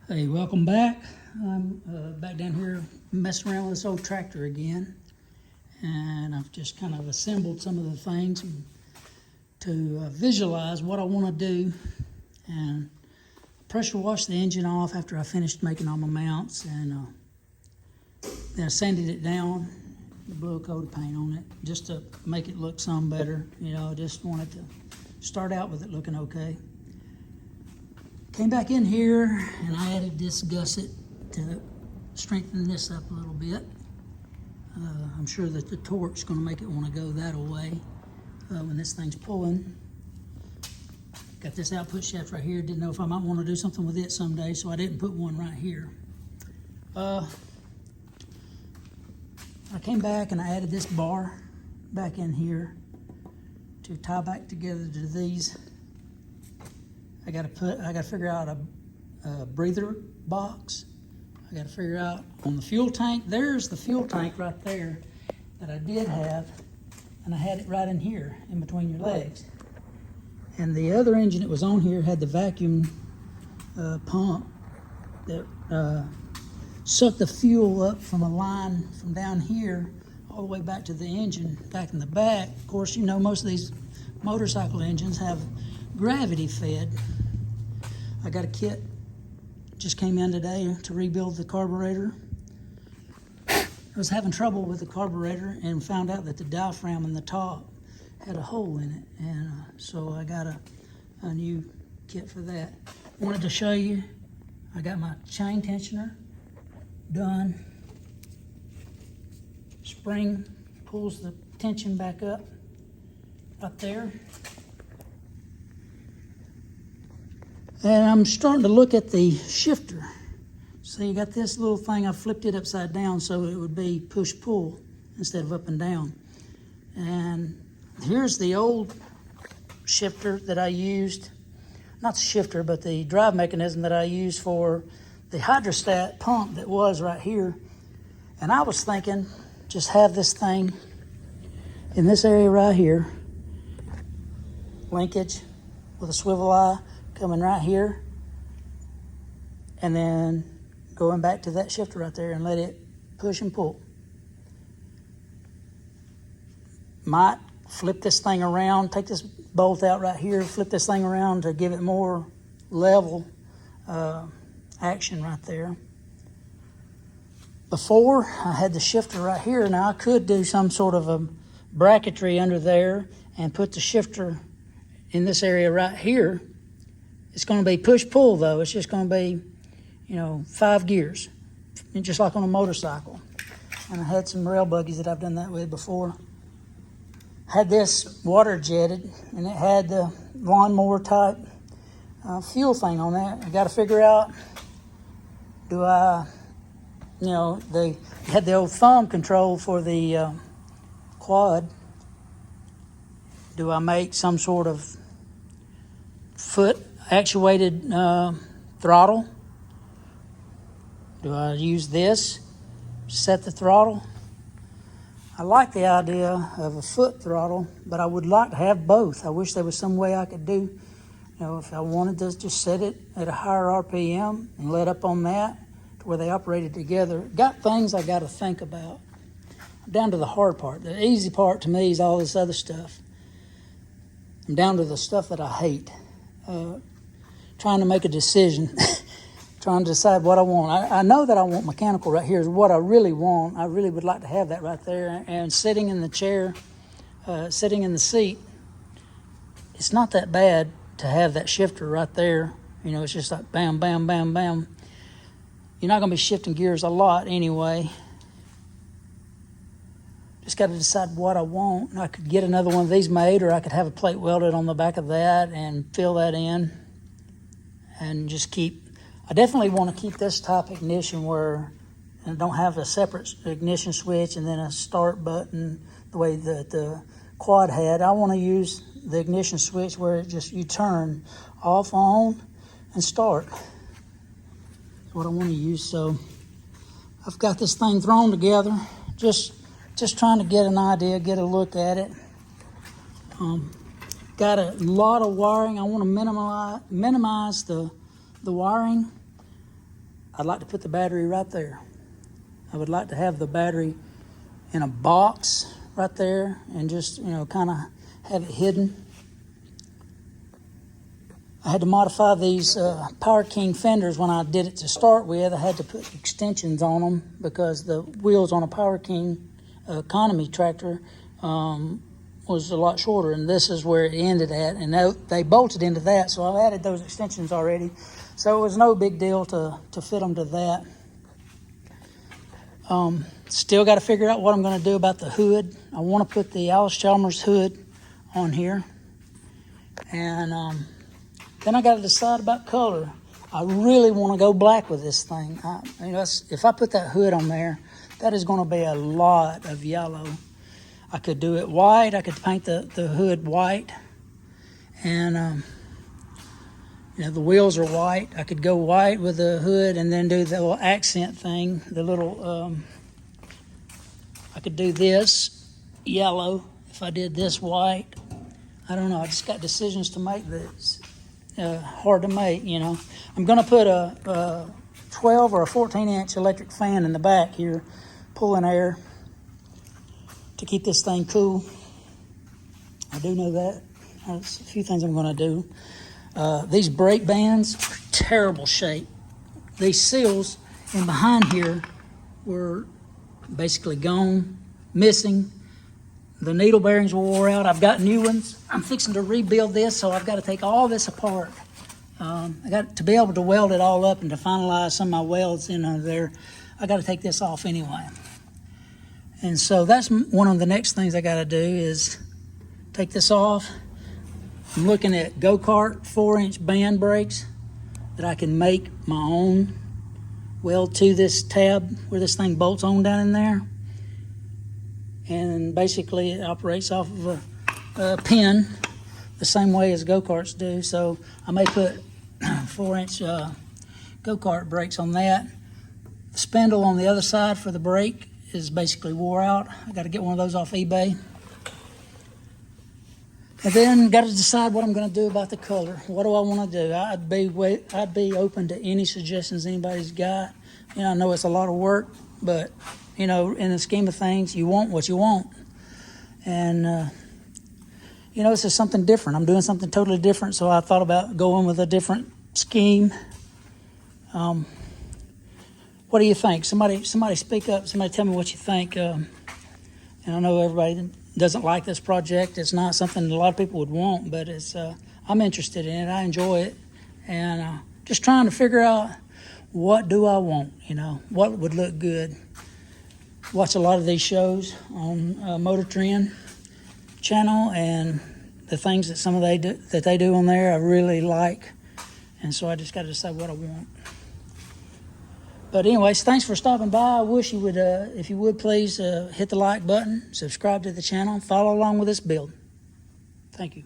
Hey, welcome back. I'm back down here messing around with this old tractor again, and I've just kind of assembled some of the things to visualize what I want to do, and pressure washed the engine off after I finished making all my mounts, and then I sanded it down, blew a coat of paint on it just to make it look some better. You know, I just wanted to start out with it looking okay. Came back in here and I added this gusset to strengthen this up a little bit. I'm sure that the torque's going to make it want to go that way when this thing's pulling. Got this output shaft right here. Didn't know if I might want to do something with it someday, so I didn't put one right here. I came back and I added this bar back in here to tie back together to these. I got to figure out a breather box. I got to figure out on the fuel tank. There's the fuel tank right there that I did have, and I had it right in here in between your legs. And the other engine that was on here had the vacuum pump that sucked the fuel up from a line from down here all the way back to the engine back in the back. Of course, you know, most of these motorcycle engines have gravity fed. I got a kit, just came in today to rebuild the carburetor. I was having trouble with the carburetor and found out that the diaphragm in the top had a hole in it, and so I got a new kit for that. Wanted to show you, I got my chain tensioner done. Spring pulls the tension back up right there. And I'm starting to look at the shifter. So you got this little thing, I flipped it upside down so it would be push-pull instead of up and down. And here's the old shifter that I used, not the shifter, but the drive mechanism that I used for the hydrostat pump that was right here. And I was thinking, just have this thing in this area right here, linkage with a swivel eye, coming right here, and then going back to that shifter right there and let it push and pull. Might flip this thing around, take this bolt out right here, flip this thing around to give it more level action right there. Before, I had the shifter right here. Now I could do some sort of a bracketry under there and put the shifter in this area right here. It's going to be push-pull, though. It's just going to be, 5 gears, just like on a motorcycle. And I had some rail buggies that I've done that with before. Had this water jetted, and it had the lawnmower type fuel thing on that. I got to figure out, do I, they had the old thumb control for the quad. Do I make some sort of foot actuated throttle? Do I use this, set the throttle? I like the idea of a foot throttle, but I would like to have both. I wish there was some way I could do, if I wanted to just set it at a higher RPM and let up on that to where they operated together. Got things I got to think about. Down to the hard part. The easy part to me is all this other stuff. I'm down to the stuff that I hate. Trying to make a decision, trying to decide what I want. I know that I want mechanical right here is what I really want. I really would like to have that right there. And sitting in the chair, sitting in the seat, it's not that bad to have that shifter right there. It's just like bam, bam, bam, bam. You're not going to be shifting gears a lot anyway. Just got to decide what I want. I could get another one of these made, or I could have a plate welded on the back of that and fill that in. And just I definitely want to keep this type ignition where I don't have a separate ignition switch and then a start button the way that the quad had. I want to use the ignition switch where you turn off, on, and start. That's what I want to use. So I've got this thing thrown together, just trying to get an idea, get a look at it. Got a lot of wiring. I want to minimize the wiring. I'd like to put the battery right there. I would like to have the battery in a box right there and just, you know, kind of have it hidden. I had to modify these Power King fenders when I did it to start with. I had to put extensions on them because the wheels on a Power King economy tractor was a lot shorter, and this is where it ended at, and they bolted into that, so I added those extensions already, so it was no big deal to fit them to that. Still got to figure out what I'm going to do about the hood. I want to put the Alice Chalmers hood on here, and then I got to decide about color. I really want to go black with this thing. If I put that hood on there, that is going to be a lot of yellow. I could do it white. I could paint the hood white. And, you know, the wheels are white. I could go white with the hood and then do the little accent thing. I could do this yellow if I did this white. I don't know. I just got decisions to make that's hard to make, you know. I'm going to put a 12 or a 14-inch electric fan in the back here, pulling air to keep this thing cool. I do know that. There's a few things I'm going to do. These brake bands are terrible shape. These seals in behind here were basically gone, missing. The needle bearings were wore out. I've got new ones. I'm fixing to rebuild this, so I've got to take all this apart. I got to be able to weld it all up and to finalize some of my welds in there. I got to take this off anyway. And so that's one of the next things I got to do is take this off. I'm looking at go-kart 4-inch band brakes that I can make my own, weld to this tab where this thing bolts on down in there. And basically it operates off of a pin the same way as go-karts do. So I may put 4-inch go-kart brakes on that. The spindle on the other side for the brake is basically wore out. I got to get one of those off eBay. And then got to decide what I'm going to do about the color. What do I want to do? I'd be open to any suggestions anybody's got. You know, I know it's a lot of work, but you know, in the scheme of things, you want what you want. And you know, this is something different. I'm doing something totally different, so I thought about going with a different scheme. What do you think? Somebody speak up. Somebody tell me what you think. And I know everybody doesn't like this project. It's not something a lot of people would want, but it's I'm interested in it. I enjoy it, and just trying to figure out what do I want. You know, what would look good. Watch a lot of these shows on Motor Trend channel, and the things that they do on there I really like, and so I just got to decide what I want. But anyways, thanks for stopping by. I wish you would, if you would, please hit the like button, subscribe to the channel, follow along with this build. Thank you.